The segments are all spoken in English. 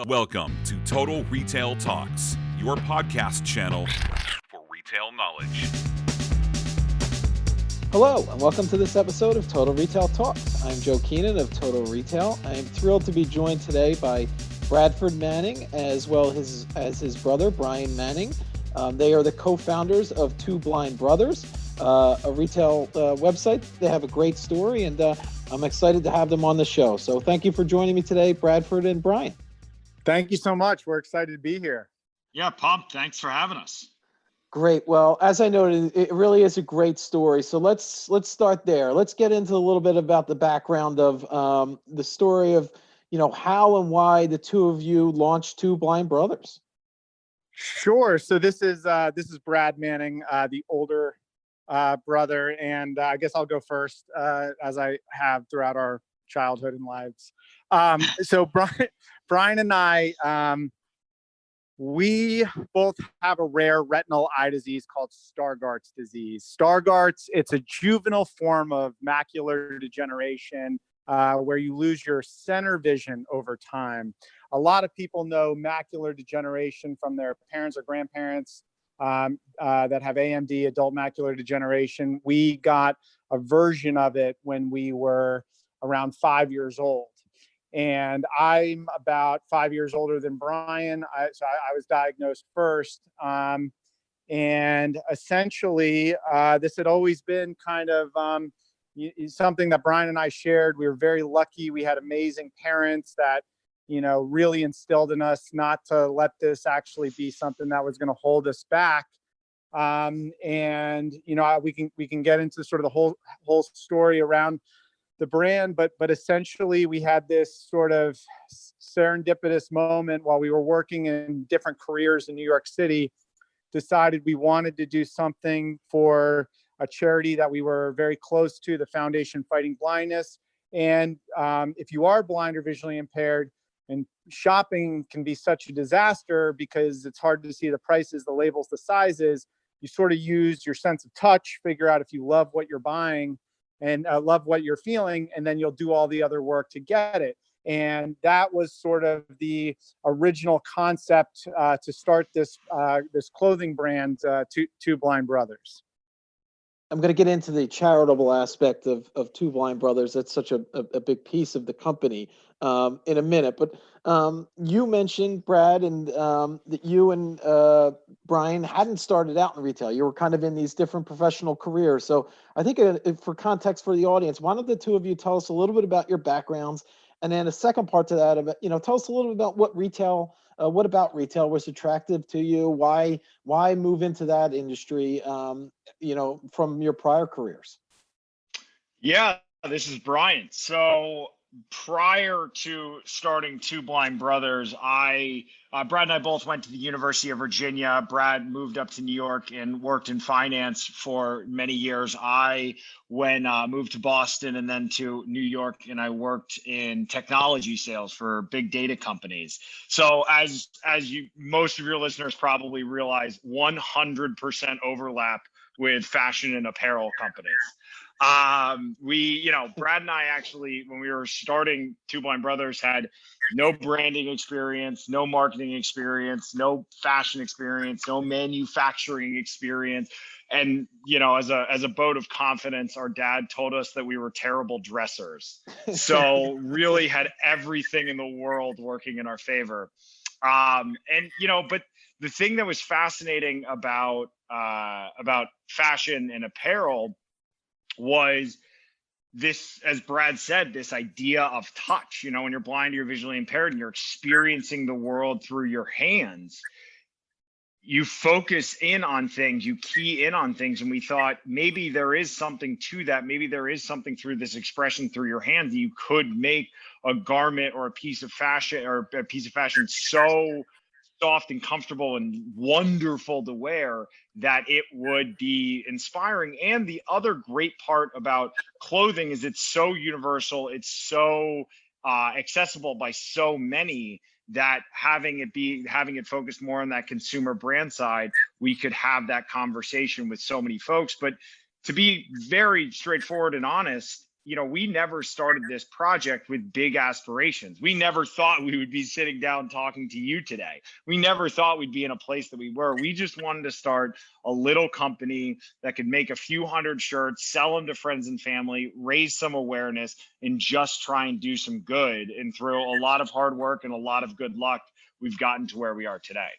Welcome to Total Retail Talks, your podcast channel for retail knowledge. Hello, and welcome to this episode of Total Retail Talks. I'm Joe Keenan of Total Retail. I am thrilled to be joined today by Bradford Manning, as well as his brother, Bryan Manning. They are the co-founders of Two Blind Brothers, a retail website. They have a great story, and I'm excited to have them on the show. So thank you for joining me today, Bradford and Bryan. Thank you so much. We're excited to be here. Yeah, pumped. Thanks for having us. Great. Well, as I noted, it really is a great story. So let's start there. Let's get into a little bit about the background of the story of, how and why the two of you launched Two Blind Brothers. Sure. So this is Brad Manning, the older brother, and I guess I'll go first, as I have throughout our childhood and lives. So Bryan and I, we both have a rare retinal eye disease called Stargardt's disease. Stargardt's, it's a juvenile form of macular degeneration where you lose your center vision over time. A lot of people know macular degeneration from their parents or grandparents that have AMD, adult macular degeneration. We got a version of it when we were around 5 years old. And I'm about 5 years older than Bryan. So I was diagnosed first. And essentially, this had always been kind of something that Bryan and I shared. We were very lucky. We had amazing parents that, really instilled in us not to let this actually be something that was going to hold us back. And, we can get into sort of the whole story around the brand, but essentially we had this sort of serendipitous moment while we were working in different careers in New York City, decided we wanted to do something for a charity that we were very close to, the Foundation Fighting Blindness. And if you are blind or visually impaired, and shopping can be such a disaster because it's hard to see the prices, the labels, the sizes, you sort of use your sense of touch, figure out if you love what you're buying and love what you're feeling, and then you'll do all the other work to get it. And that was sort of the original concept to start this clothing brand, Two Blind Brothers. I'm going to get into the charitable aspect of Two Blind Brothers. That's such a big piece of the company in a minute. But you mentioned, Brad, and that you and Bryan hadn't started out in retail. You were kind of in these different professional careers. So I think for context for the audience, why don't the two of you tell us a little bit about your backgrounds? And then a second part to that, about, tell us a little bit about what about retail was attractive to you? Why move into that industry, from your prior careers? Yeah, this is Bryan. So prior to starting Two Blind Brothers, Brad and I both went to the University of Virginia. Brad moved up to New York and worked in finance for many years. I moved to Boston and then to New York, and I worked in technology sales for big data companies. So as most of your listeners probably realize, 100% overlap with fashion and apparel companies. Brad and I actually, when we were starting Two Blind Brothers, had no branding experience, no marketing experience, no fashion experience, no manufacturing experience. And, as a vote of confidence, our dad told us that we were terrible dressers. So really had everything in the world working in our favor. But the thing that was fascinating about fashion and apparel was this, as Brad said, this idea of touch. When you're blind or you're visually impaired and you're experiencing the world through your hands, you focus in on things, you key in on things. And we thought maybe there is something to that. Maybe there is something through this expression through your hands that you could make a garment or a piece of fashion so soft and comfortable and wonderful to wear that it would be inspiring. And the other great part about clothing is it's so universal, it's so accessible by so many, that having it focused more on that consumer brand side, we could have that conversation with so many folks. But to be very straightforward and honest, we never started this project with big aspirations. We never thought we would be sitting down talking to you today. We never thought we'd be in a place that we were. We just wanted to start a little company that could make a few hundred shirts, sell them to friends and family, raise some awareness, and just try and do some good. And through a lot of hard work and a lot of good luck, we've gotten to where we are today.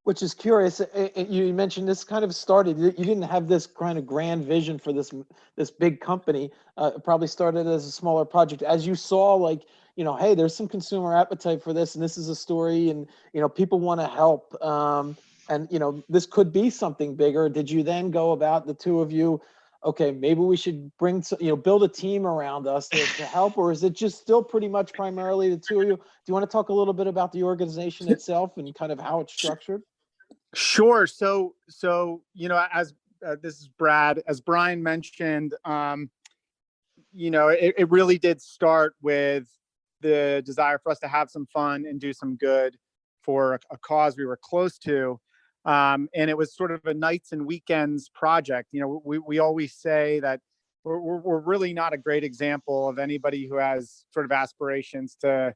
Which is curious. You mentioned this kind of started. You didn't have this kind of grand vision for this big company. It probably started as a smaller project. As you saw, like, hey, there's some consumer appetite for this, and this is a story, and people want to help. And this could be something bigger. Did you then go about, the two of you? Okay, maybe we should bring build a team around us to help, or is it just still pretty much primarily the two of you? Do you want to talk a little bit about the organization itself and kind of how it's structured? Sure. So as this is Brad, as Brian mentioned, it really did start with the desire for us to have some fun and do some good for a cause we were close to. And it was sort of a nights and weekends project. We always say that we're really not a great example of anybody who has sort of aspirations to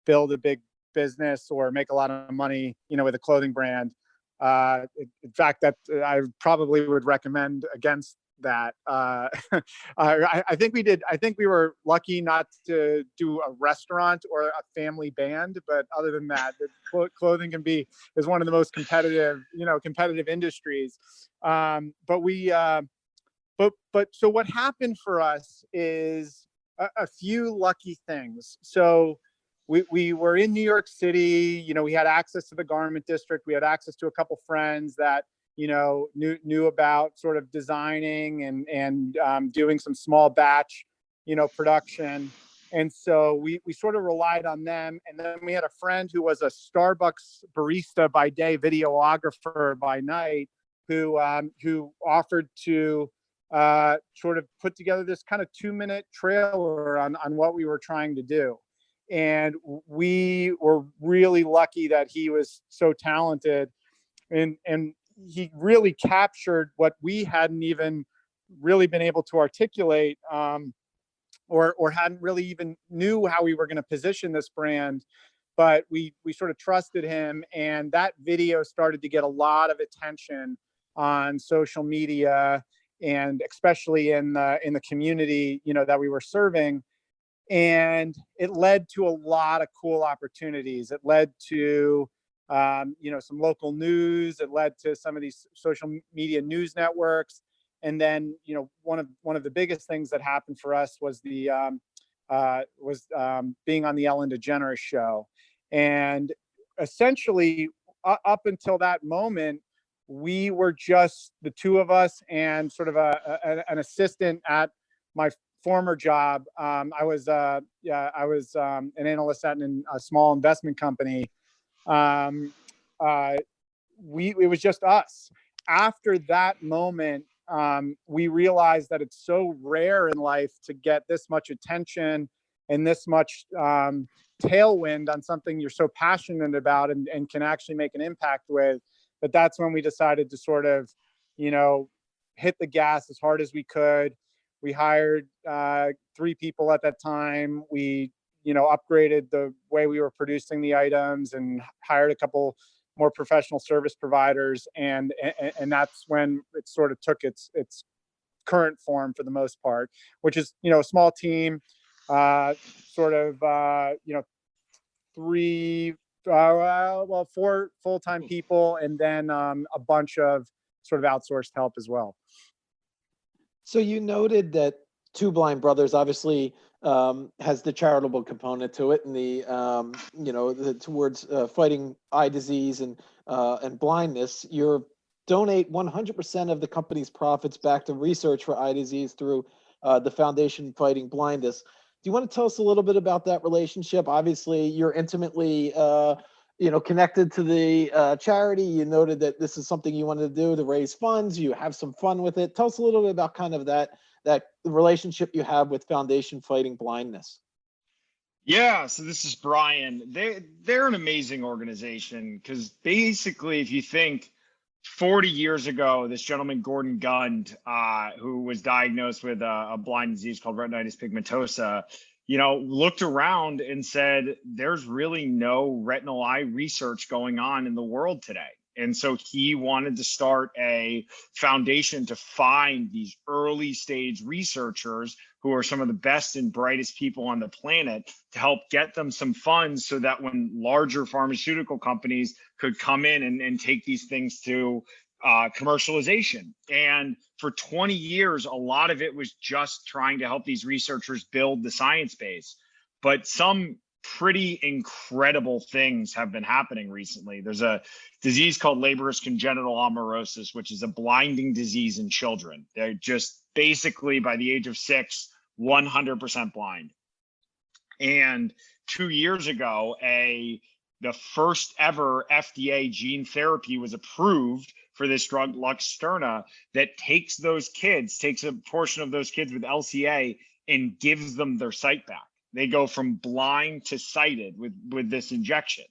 build a big business or make a lot of money, with a clothing brand. In fact, that I probably would recommend against that. I think we did. I think we were lucky not to do a restaurant or a family band, but other than that, clothing is one of the most competitive industries. But so what happened for us is a few lucky things. So we were in New York City. We had access to the garment district. We had access to a couple friends that knew about sort of designing and doing some small batch production. And so we sort of relied on them. And then we had a friend who was a Starbucks barista by day, videographer by night, who offered to sort of put together this kind of 2-minute trailer on what we were trying to do. And we were really lucky that he was so talented, and he really captured what we hadn't even really been able to articulate, or hadn't really even knew how we were going to position this brand. But we sort of trusted him, and that video started to get a lot of attention on social media, and especially in the community that we were serving. And it led to a lot of cool opportunities. It led to some local news. It led to some of these social media news networks. And then one of the biggest things that happened for us was being on the Ellen DeGeneres show. And essentially, up until that moment, we were just the two of us and sort of an assistant at my former job. I was an analyst at a small investment company. It was just us. After that moment, we realized that it's so rare in life to get this much attention and this much tailwind on something you're so passionate about and can actually make an impact with, that's when we decided to sort of, hit the gas as hard as we could. We hired 3 people at that time. We, upgraded the way we were producing the items and hired a couple more professional service providers. And that's when it sort of took its current form for the most part, which is, a small team, 4 full-time people, and then a bunch of sort of outsourced help as well. So you noted that Two Blind Brothers obviously has the charitable component to it, and the towards fighting eye disease and blindness. You donate 100% of the company's profits back to research for eye disease through the Foundation Fighting Blindness. Do you want to tell us a little bit about that relationship? Obviously, you're intimately connected to the charity. You noted that this is something you wanted to do to raise funds. You have some fun with it. Tell us a little bit about kind of that relationship you have with Foundation Fighting Blindness. Yeah, so this is Brian. They're an amazing organization, because basically, if you think 40 years ago, this gentleman, Gordon Gund, who was diagnosed with a blind disease called retinitis pigmentosa, looked around and said, there's really no retinal eye research going on in the world today. And so he wanted to start a foundation to find these early stage researchers who are some of the best and brightest people on the planet, to help get them some funds so that when larger pharmaceutical companies could come in and take these things to commercialization. And for 20 years, a lot of it was just trying to help these researchers build the science base. But some pretty incredible things have been happening recently. There's a disease called Leber's congenital amaurosis, which is a blinding disease in children. They're just basically, by the age of 6, 100% blind. And 2 years ago, the first ever FDA gene therapy was approved for this drug Luxturna, that takes a portion of those kids with LCA and gives them their sight back. They go from blind to sighted with this injection,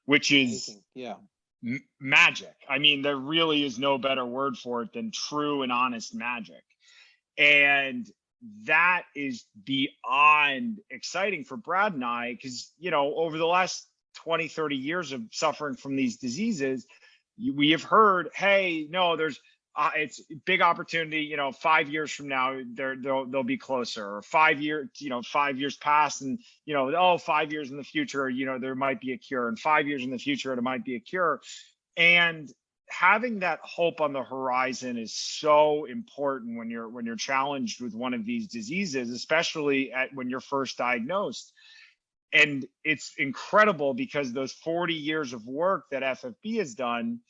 which is magic. I mean, there really is no better word for it than true and honest magic. And that is beyond exciting for Brad and I, because, over the last 20, 30 years of suffering from these diseases, we have heard, hey, no, there's it's a big opportunity, 5 years from now, they'll be closer, or 5 years, 5 years past, and 5 years in the future, there might be a cure, and 5 years in the future, there might be a cure. And having that hope on the horizon is so important when you're challenged with one of these diseases, especially when you're first diagnosed. And it's incredible because those 40 years of work that FFB has done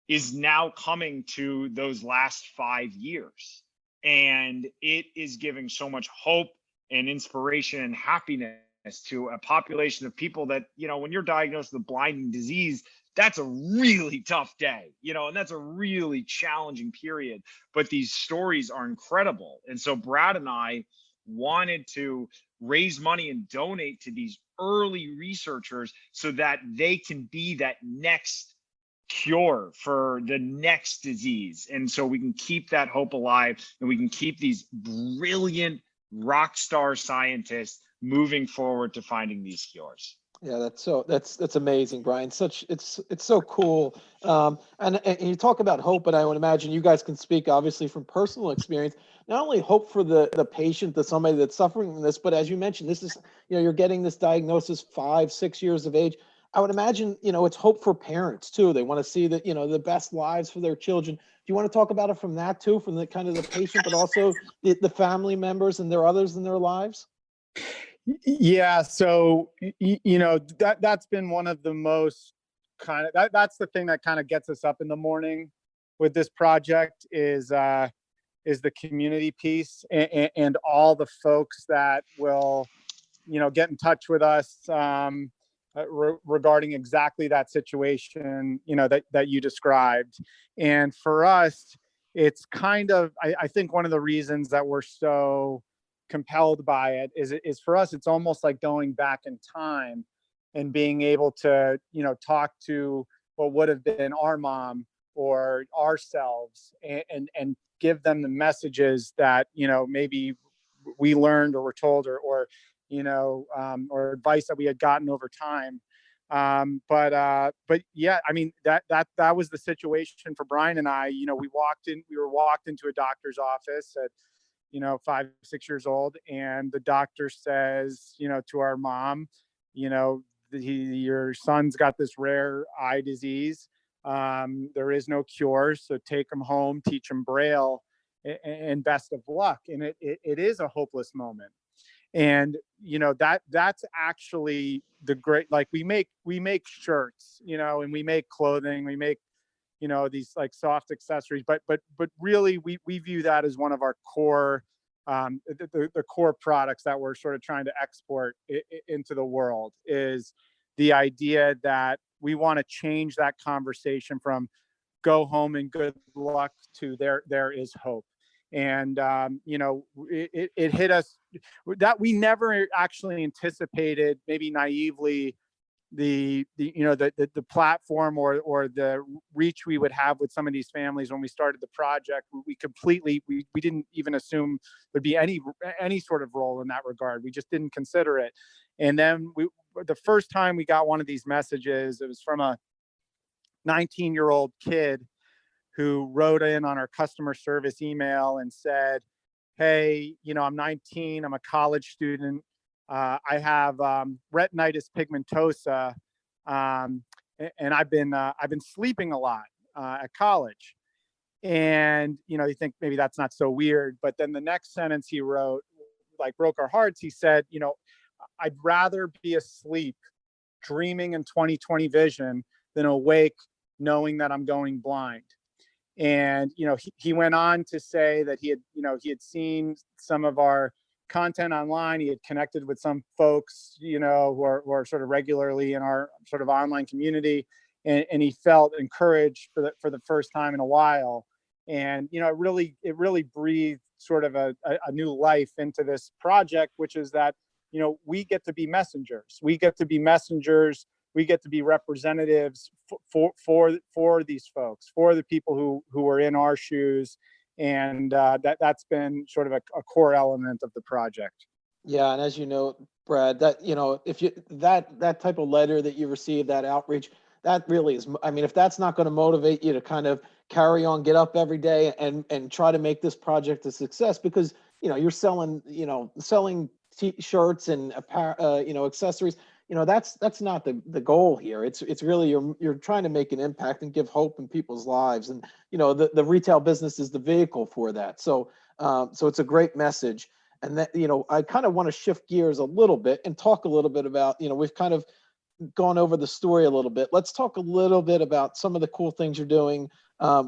is now coming to those last 5 years. And it is giving so much hope and inspiration and happiness to a population of people that, when you're diagnosed with a blinding disease, that's a really tough day, and that's a really challenging period. But these stories are incredible. And so Brad and I wanted to raise money and donate to these early researchers so that they can be that next cure for the next disease. And so we can keep that hope alive, and we can keep these brilliant rock star scientists moving forward to finding these cures. Yeah, that's amazing, Brian. It's so cool. And you talk about hope, and I would imagine you guys can speak obviously from personal experience. Not only hope for the patient, that somebody that's suffering from this, but as you mentioned, this is, you're getting this diagnosis 5, 6 years of age. I would imagine, it's hope for parents too. They want to see that, the best lives for their children. Do you want to talk about it from that too, from the kind of the patient, but also the family members and their others in their lives? Yeah. So, that's been one of the most that's the thing that kind of gets us up in the morning with this project is the community piece, and all the folks that will, get in touch with us, regarding exactly that situation, that you described. And for us, it's kind of, I think one of the reasons that we're so compelled by it is for us, it's almost like going back in time and being able to, talk to what would have been our mom or ourselves, and give them the messages that, maybe we learned or were told, or advice that we had gotten over time. But yeah, I mean, that was the situation for Brian and I. We were walked into a doctor's office at, 5, 6 years old, and the doctor says, to our mom, your son's got this rare eye disease. There is no cure, so take him home, teach him Braille, and best of luck. And it is a hopeless moment. And that's actually the great, like we make shirts, and we make clothing, we make these like soft accessories, but really we view that as one of our core, the core products that we're sort of trying to export into the world, is the idea that we want to change that conversation from go home and good luck to there is hope. And it hit us that we never actually anticipated, maybe naively, the platform or the reach we would have with some of these families when we started the project. We didn't even assume there'd be any sort of role in that regard. We just didn't consider it. And then the first time we got one of these messages, it was from a 19-year-old kid who wrote in on our customer service email and said, "Hey, I'm 19, I'm a college student. I have retinitis pigmentosa, and I've been sleeping a lot at college." And you think maybe that's not so weird, but then the next sentence he wrote, like, broke our hearts. He said, "I'd rather be asleep, dreaming in 20/20 vision, than awake knowing that I'm going blind." And he went on to say that he had seen some of our content online. He had connected with some folks, who are sort of regularly in our sort of online community, and he felt encouraged for the first time in a while. And it really breathed sort of a new life into this project, which is that we get to be messengers. We get to be messengers. We get to be representatives for these folks, for the people who are in our shoes. And that's been sort of a core element of the project. Yeah, and as you know, Brad, that if you that type of letter that you receive, that outreach, that really is. I mean, if that's not going to motivate you to kind of carry on, get up every day, and try to make this project a success, because you're selling T-shirts and accessories. That's not the goal here. It's really you're trying to make an impact and give hope in people's lives, and the retail business is the vehicle for that. So it's a great message. And that I kind of want to shift gears a little bit and talk a little bit about we've kind of gone over the story a little bit. Let's talk a little bit about some of the cool things you're doing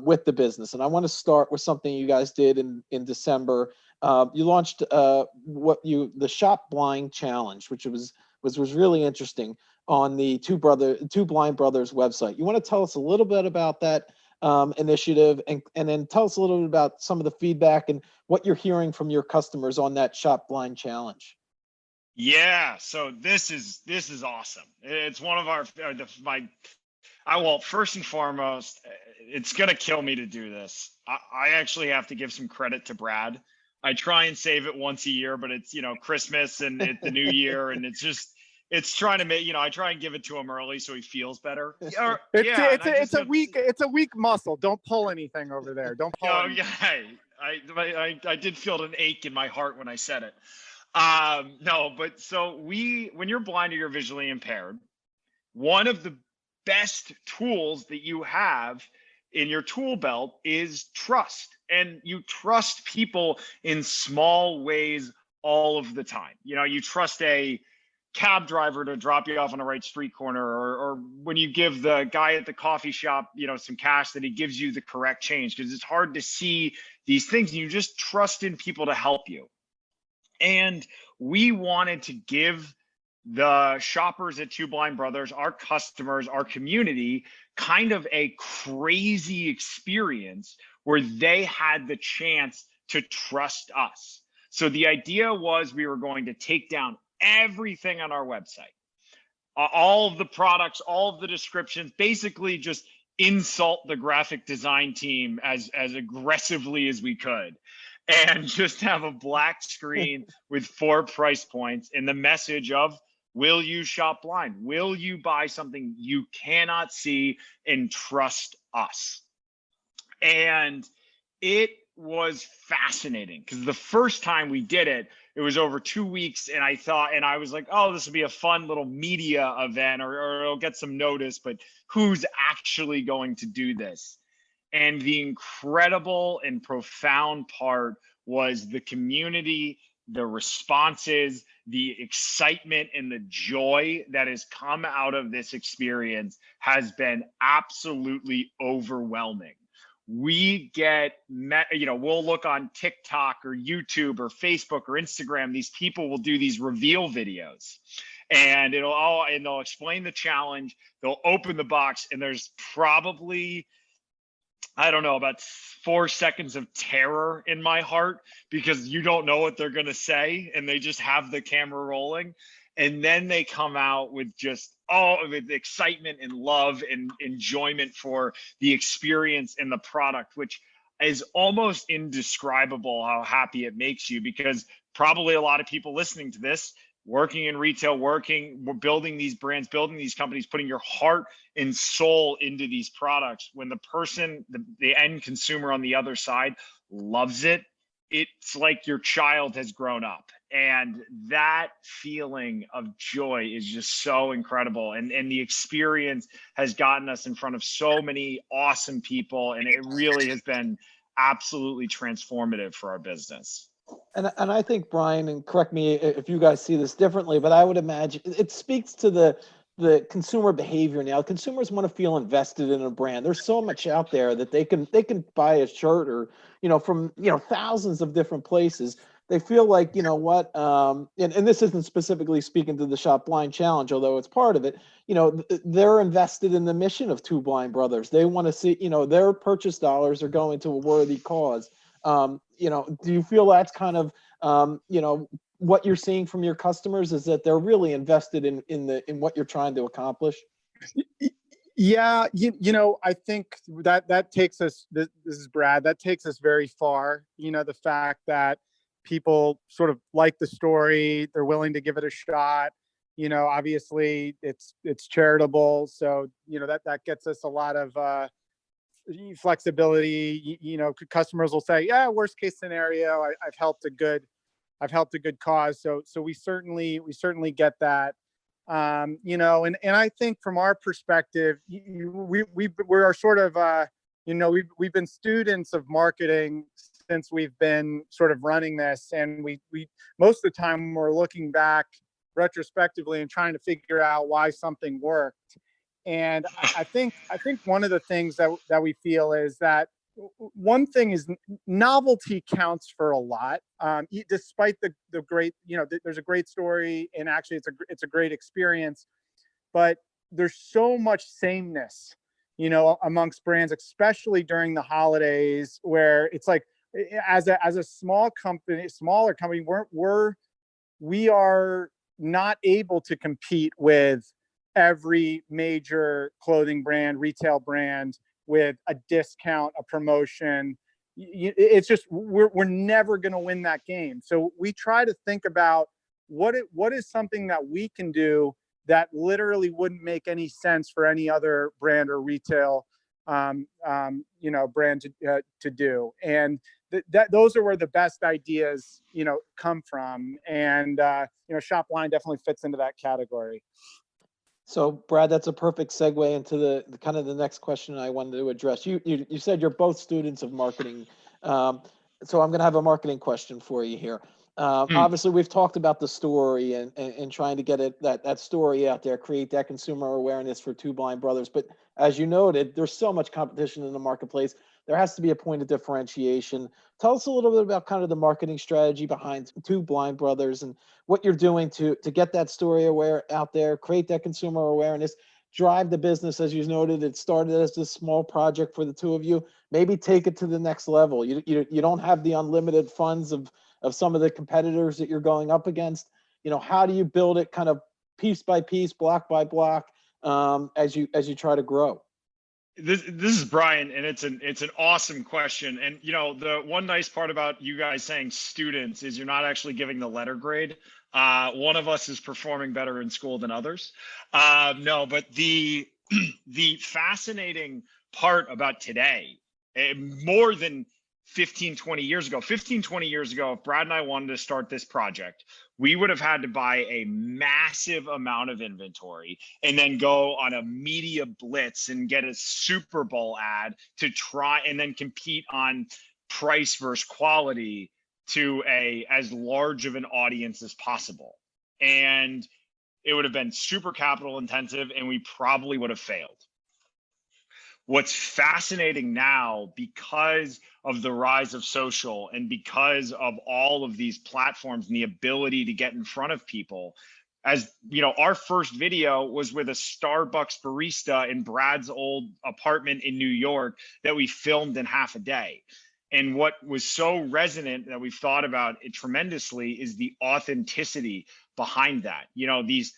with the business. And I want to start with something you guys did in December. You launched the Shop Blind Challenge, which was really interesting, on the Two Blind Brothers website. You want to tell us a little bit about that initiative, and then tell us a little bit about some of the feedback and what you're hearing from your customers on that Shop Blind Challenge. Yeah, so this is awesome. It's one of first and foremost, it's gonna kill me to do this. I actually have to give some credit to Brad. I try and save it once a year, but it's Christmas and the new year, and it's trying to make I try and give it to him early so he feels better. It's a weak muscle. Don't pull anything over there. Don't pull. I did feel an ache in my heart when I said it. No, but so when you're blind or you're visually impaired, one of the best tools that you have in your tool belt is trust. And you trust people in small ways all of the time. You trust a cab driver to drop you off on the right street corner, or when you give the guy at the coffee shop, some cash, that he gives you the correct change, because it's hard to see these things, and you just trust in people to help you. And we wanted to give the shoppers at Two Blind Brothers, our customers, our community, kind of a crazy experience where they had the chance to trust us. So the idea was we were going to take down everything on our website, all of the products, all of the descriptions, basically just insult the graphic design team as aggressively as we could, and just have a black screen with 4 price points and the message of, will you shop blind? Will you buy something you cannot see and trust us? And it was fascinating, because the first time we did it, it was over 2 weeks, and I was like, oh, this will be a fun little media event, or it'll get some notice, but who's actually going to do this? And the incredible and profound part was the community, the responses, the excitement, and the joy that has come out of this experience has been absolutely overwhelming. We get, we'll look on TikTok or YouTube or Facebook or Instagram. These people will do these reveal videos, and they'll explain the challenge. They'll open the box, and there's probably, I don't know, about 4 seconds of terror in my heart, because you don't know what they're going to say, and they just have the camera rolling. And then they come out with just with excitement and love and enjoyment for the experience and the product, which is almost indescribable how happy it makes you, because probably a lot of people listening to this, working in retail, we're building these brands, building these companies, putting your heart and soul into these products. When the person, the end consumer on the other side loves it, it's like your child has grown up. And that feeling of joy is just so incredible. And the experience has gotten us in front of so many awesome people. And it really has been absolutely transformative for our business. And I think, Brian, and correct me if you guys see this differently, but I would imagine it speaks to the consumer behavior now. Consumers want to feel invested in a brand. There's so much out there that they can buy a shirt or, from, thousands of different places. They feel like, what, and this isn't specifically speaking to the Shop Blind Challenge, although it's part of it, they're invested in the mission of Two Blind Brothers. They want to see, their purchase dollars are going to a worthy cause. Do you feel that's kind of, what you're seeing from your customers is that they're really invested in what you're trying to accomplish? Yeah, I think that takes us, this is Brad, that takes us very far. The fact that people sort of like the story, they're willing to give it a shot. Obviously it's charitable. So, that gets us a lot of flexibility. Customers will say, yeah, worst case scenario, I've helped a good cause. So we certainly get that. And I think from our perspective, we are sort of, we've been students of marketing since we've been sort of running this. And we most of the time we're looking back retrospectively and trying to figure out why something worked. And I think one of the things that we feel is that one thing is novelty counts for a lot. Despite the great, there's a great story and actually it's a great experience, but there's so much sameness, amongst brands, especially during the holidays, where it's like, as a smaller company, we are not able to compete with every major clothing brand, retail brand, with a discount, a promotion. It's just, we're never going to win that game. So we try to think about what is something that we can do that literally wouldn't make any sense for any other brand or retail brand to do. And those are where the best ideas come from. And Shop Blind definitely fits into that category. So, Brad, that's a perfect segue into the kind of the next question I wanted to address. You said you're both students of marketing, so I'm going to have a marketing question for you here. Obviously, we've talked about the story and trying to get that story out there, create that consumer awareness for Two Blind Brothers. But as you noted, there's so much competition in the marketplace. There has to be a point of differentiation. Tell us a little bit about kind of the marketing strategy behind Two Blind Brothers and what you're doing to get that story out there, create that consumer awareness, drive the business. As you noted, it started as this small project for the two of you. Maybe take it to the next level. You don't have the unlimited funds of some of the competitors that you're going up against. How do you build it kind of piece by piece, block by block, as you try to grow? This is Brian, and it's an awesome question. And the one nice part about you guys saying students is you're not actually giving the letter grade. One of us is performing better in school than others. No, but the fascinating part about today, more than 20 years ago, if Brad and I wanted to start this project, we would have had to buy a massive amount of inventory and then go on a media blitz and get a Super Bowl ad to try and then compete on price versus quality to as large of an audience as possible. And it would have been super capital intensive and we probably would have failed. What's fascinating now, because of the rise of social and because of all of these platforms and the ability to get in front of people, as our first video was with a Starbucks barista in Brad's old apartment in New York that we filmed in half a day. And what was so resonant that we've thought about it tremendously is the authenticity behind that. These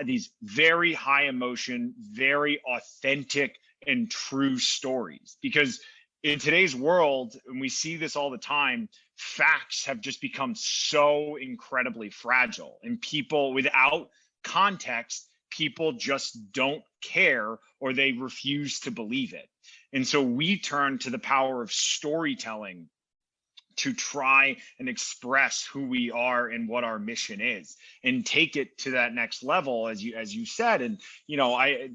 these very high emotion, very authentic and true stories. Because in today's world, and we see this all the time, facts have just become so incredibly fragile, and people without context, people just don't care, or they refuse to believe it. And so we turn to the power of storytelling to try and express who we are and what our mission is, and take it to that next level, as you said. And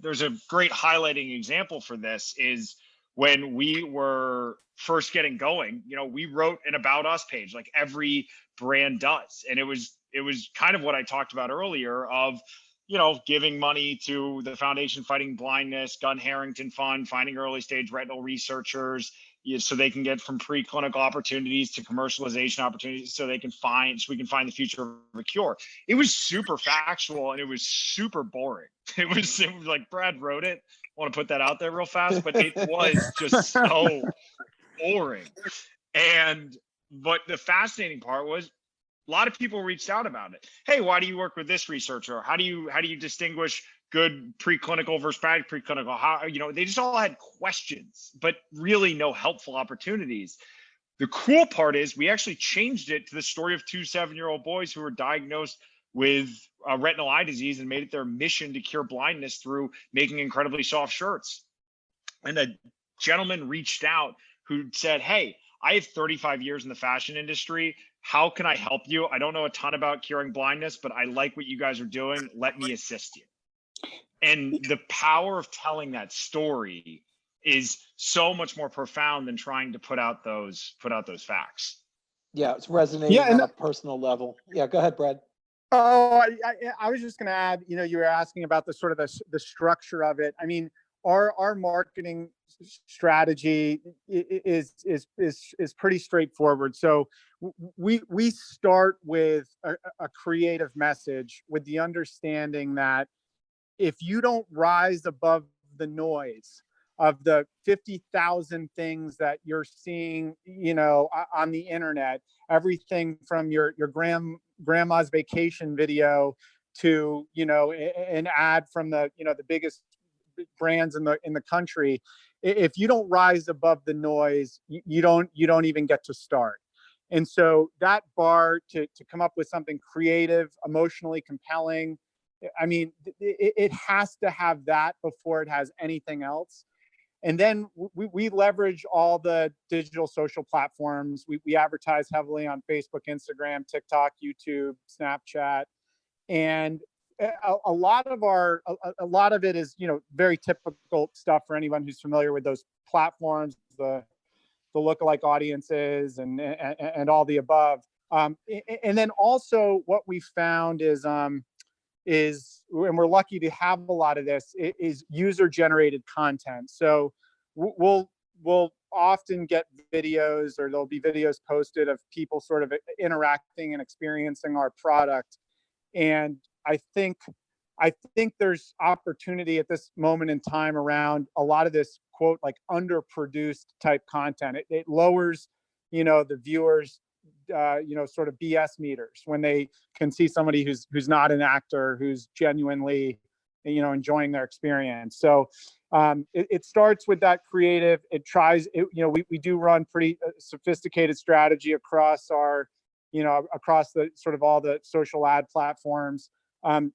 there's a great highlighting example for this is when we were first getting going. We wrote an about us page like every brand does, and it was kind of what I talked about earlier of giving money to the Foundation Fighting Blindness, Gunn Harrington Fund, finding early stage retinal researchers, so they can get from preclinical opportunities to commercialization opportunities, so we can find the future of a cure. It was super factual, and it was super boring. It was like Brad wrote it. I want to put that out there real fast, but it was just so boring. But the fascinating part was a lot of people reached out about it. Hey, why do you work with this researcher? How do you distinguish good preclinical versus bad preclinical? How, they just all had questions, but really no helpful opportunities. The cool part is we actually changed it to the story of two 7-year-old boys who were diagnosed with retinal eye disease and made it their mission to cure blindness through making incredibly soft shirts. And a gentleman reached out who said, hey, I have 35 years in the fashion industry. How can I help you? I don't know a ton about curing blindness, but I like what you guys are doing. Let me assist you. And the power of telling that story is so much more profound than trying to put out those facts. Yeah, it's resonating on a personal level. Yeah, go ahead, Brad. Oh, I was just going to add, you were asking about the sort of the structure of it. I mean, our marketing strategy is pretty straightforward. So we start with a creative message with the understanding that if you don't rise above the noise of the 50,000 things that you're seeing, on the internet, everything from your grandma's vacation video to, an ad from the biggest brands in the country. If you don't rise above the noise, you don't even get to start. And so that bar to come up with something creative, emotionally compelling, I mean, it has to have that before it has anything else. And then we leverage all the digital social platforms. We advertise heavily on Facebook, Instagram, TikTok, YouTube, Snapchat, and a lot of it is very typical stuff for anyone who's familiar with those platforms, the lookalike audiences and all the above. And then also what we found is, and we're lucky to have a lot of this, is user-generated content. So we'll often get videos, or there'll be videos posted of people sort of interacting and experiencing our product. And I think there's opportunity at this moment in time around a lot of this, quote, like underproduced type content. It lowers, the viewers, sort of BS meters when they can see somebody who's not an actor, who's genuinely, enjoying their experience. So it starts with that creative. It tries, we do run pretty sophisticated strategy across our, across the sort of all the social ad platforms.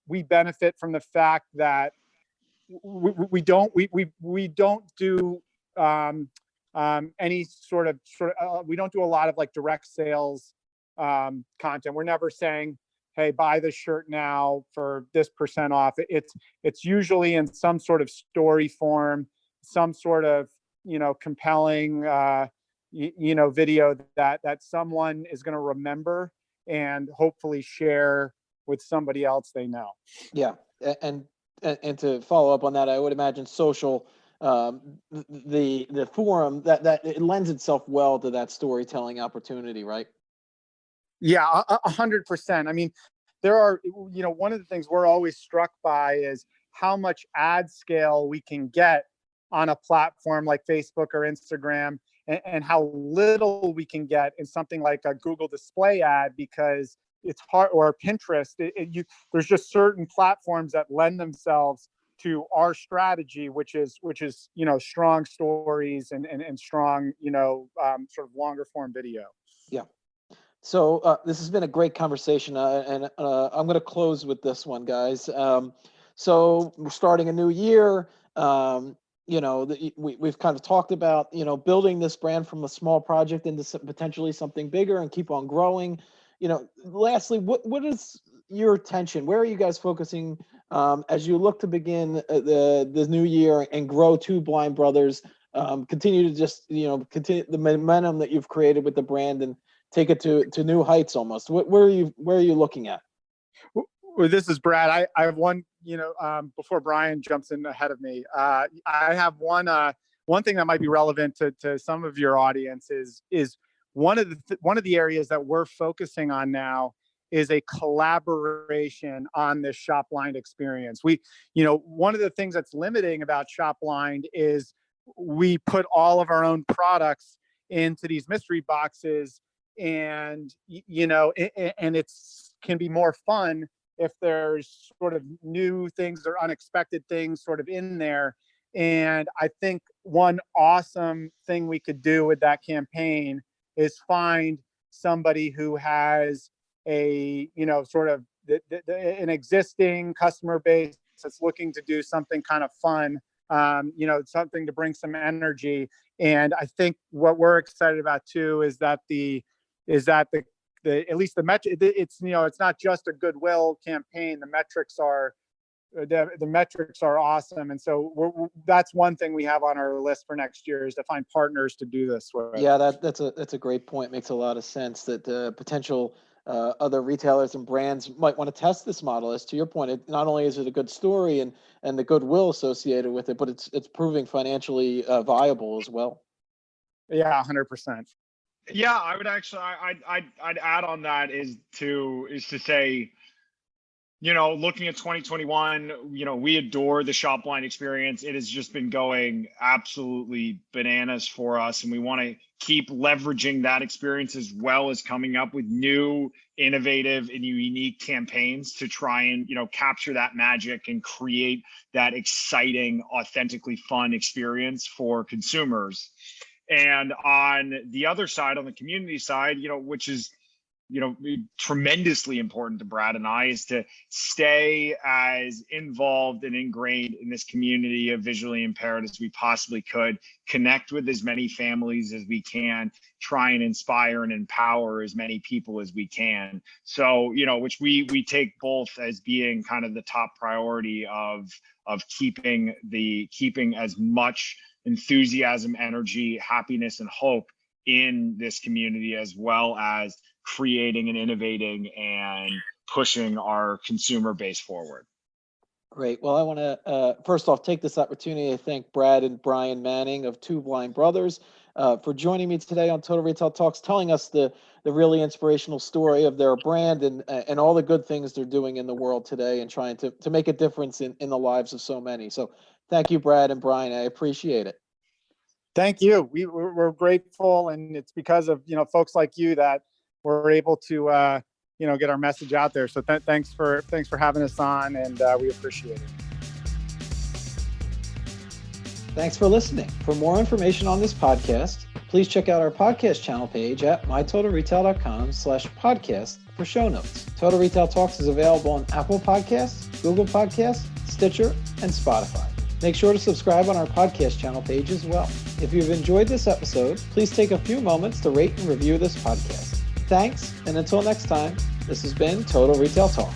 We benefit from the fact that we don't do any sort of we don't do a lot of like direct sales content. We're never saying, hey, buy this shirt now for this % off. It's usually in some sort of story form, some sort of compelling video that someone is going to remember and hopefully share with somebody else they know. Yeah, and to follow up on that, I would imagine social, the forum that it lends itself well to that storytelling opportunity, right? Yeah, 100%. I mean, there are, one of the things we're always struck by is how much ad scale we can get on a platform like Facebook or Instagram, and how little we can get in something like a Google display ad, because it's hard, or Pinterest. There's just certain platforms that lend themselves to our strategy, which is strong stories and strong sort of longer form video. Yeah. So this has been a great conversation, and I'm going to close with this one, guys. So we're starting a new year. We've kind of talked about building this brand from a small project into potentially something bigger and keep on growing. Lastly, what is your attention? Where are you guys focusing as you look to begin the new year and grow Two Blind Brothers? Continue to just continue the momentum that you've created with the brand and take it to new heights almost. Where are you looking at? Well, this is Brad. I have one, before Brian jumps in ahead of me. I have one thing that might be relevant to some of your audience is one of the areas that we're focusing on now is a collaboration on this shop blind experience. One of the things that's limiting about shop blind is we put all of our own products into these mystery boxes, and it's can be more fun if there's sort of new things or unexpected things sort of in there. And I think one awesome thing we could do with that campaign is find somebody who has a sort of an existing customer base that's looking to do something kind of fun, something to bring some energy. And I think what we're excited about too is that at least the metric, it's not just a goodwill campaign. The metrics are awesome, and so that's one thing we have on our list for next year is to find partners to do this with. Yeah, that's a great point. Makes a lot of sense that potential other retailers and brands might want to test this model. As to your point, not only is it a good story and the goodwill associated with it, but it's proving financially viable as well. Yeah, 100%. Yeah, I would actually, I'd add on that is to say, looking at 2021, we adore the shop blind experience. It has just been going absolutely bananas for us, and we want to keep leveraging that experience as well as coming up with new, innovative, and unique campaigns to try and capture that magic and create that exciting, authentically fun experience for consumers. And on the other side, on the community side, which is, tremendously important to Brad and I, is to stay as involved and ingrained in this community of visually impaired as we possibly could, connect with as many families as we can, try and inspire and empower as many people as we can. So, which we take both as being kind of the top priority of keeping as much enthusiasm, energy, happiness, and hope in this community, as well as creating and innovating and pushing our consumer base forward. Great. Well, I want to first off take this opportunity to thank Brad and Bryan Manning of Two Blind Brothers for joining me today on Total Retail Talks, telling us the really inspirational story of their brand and all the good things they're doing in the world today and trying to make a difference in the lives of so many. So thank you, Brad and Bryan. I appreciate it. Thank you. We're grateful, and it's because of folks like you that we're able to get our message out there. So thanks for having us on, and we appreciate it. Thanks for listening. For more information on this podcast, please check out our podcast channel page at mytotalretail.com/podcast for show notes. Total Retail Talks is available on Apple Podcasts, Google Podcasts, Stitcher, and Spotify. Make sure to subscribe on our podcast channel page as well. If you've enjoyed this episode, please take a few moments to rate and review this podcast. Thanks, and until next time, this has been Total Retail Talk.